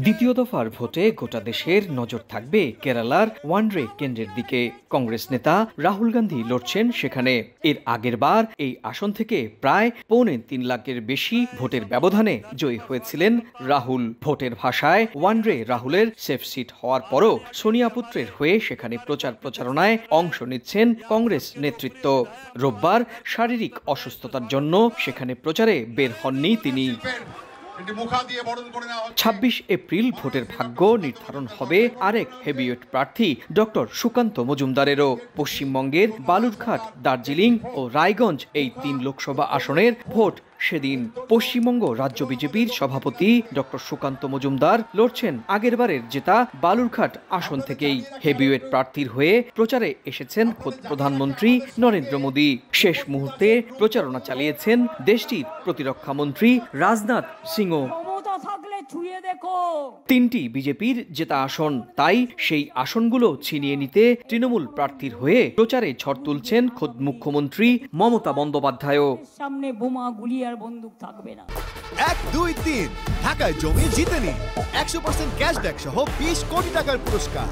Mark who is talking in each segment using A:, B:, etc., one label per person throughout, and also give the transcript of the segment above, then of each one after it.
A: দ্বিতীয় দফার ভোটে গোটা দেশের নজর থাকবে কেরালার ওয়ানডে কেন্দ্রের দিকে। কংগ্রেস নেতা রাহুল গান্ধী লড়ছেন সেখানে। এর আগের বার এই আসন থেকে প্রায় ৩.৫ লাখের বেশি ভোটের ব্যবধানে জয়ী হয়েছিলেন রাহুল। ভোটের ভাষায় ওয়ানডে রাহুলের সেফ সিট হওয়ার পরও সোনিয়া পুত্রের হয়ে সেখানে প্রচারণায় অংশ নিচ্ছেন কংগ্রেস নেতৃত্ব। রোববার শারীরিক অসুস্থতার জন্য সেখানে প্রচারে বের হননি তিনি। ২৬ এপ্রিল ভোটের ভাগ্য নির্ধারণ হবে আরেক হেভিওয়েট প্রার্থী ডক্টর সুকান্ত মজুমদারেরও। পশ্চিমবঙ্গের বালুরঘাট, দার্জিলিং ও রায়গঞ্জ এই ৩ লোকসভা আসনের ভোট সেদিন। পশ্চিমবঙ্গ রাজ্য বিজেপির সভাপতি ডক্টর সুকান্ত মজুমদার লড়ছেন আগেরবারের জেতা বালুরঘাট আসন থেকেই। হেভিওয়েট প্রার্থীর হয়ে প্রচারে এসেছেন খোদ প্রধানমন্ত্রী নরেন্দ্র মোদী। শেষ মুহূর্তে প্রচারণা চালিয়েছেন দেশটির প্রতিরক্ষা মন্ত্রী রাজনাথ সিংও। ৩টি বিজেপির জেতা আসন, তাই সেই আসনগুলো ছিনিয়ে নিতে তৃণমূল প্রার্থীর হয়ে প্রচারে ঝড় তুলছেন খোদ মুখ্যমন্ত্রী মমতা বন্দ্যোপাধ্যায়ও।
B: সামনে বোমা, গুলি আর বন্দুক থাকবে না।
C: ১, ২, ৩ ঢাকায় জমি জিতে নিন ১০০% ক্যাশব্যাক সহ ২০ কোটি টাকার পুরস্কার।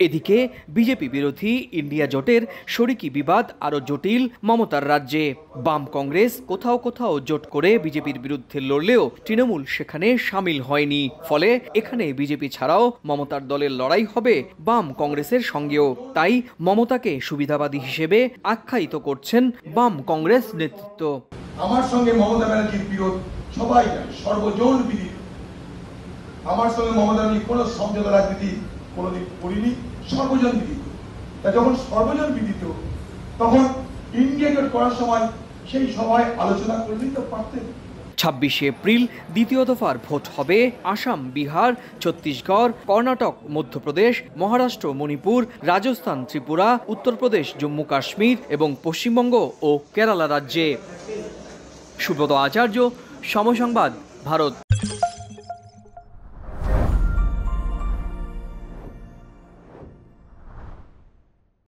A: এদিকে বিজেপি বিরোধী ইন্ডিয়া জোটের শরিকি বিবাদ আরো জটিল মমতার রাজ্যে। বাম কংগ্রেস কোথাও কোথাও জোট করে বিজেপির বিরুদ্ধে লড়লেও তৃণমূল সেখানে সামিল হয়নি। ফলে এখানে বিজেপি ছাড়াও মমতার দলের লড়াই হবে বাম কংগ্রেসের সঙ্গেও। তাই মমতাকে সুবিধাবাদী হিসেবে আখ্যায়িত করছেন বাম কংগ্রেস নেতৃত্ব।
D: আমার সঙ্গে মমতা ব্যানার্জির বিরোধ সবাই জানে, সর্বজন বিদিত। আমার সঙ্গে মমতা ব্যানার্জি কোনো সমঝোতা রাজনীতি কোনোদিন করিনি, সর্বজন বিদিত। তা যখন সর্বজন বিদিত তখন ইন্ডিয়া জোট করার সময় সেই সভায় আলোচনা করলেই তো পারতেন।
A: ২৬ এপ্রিল দ্বিতীয় দফার ভোট হবে আসাম, বিহার, ছত্তিশগড়, কর্ণাটক, মধ্যপ্রদেশ, মহারাষ্ট্র, মণিপুর, রাজস্থান, ত্রিপুরা, উত্তরপ্রদেশ, জম্মু কাশ্মীর এবং পশ্চিমবঙ্গ ও কেরালা রাজ্যে। সুব্রত আচার্য, সময় সংবাদ, ভারত।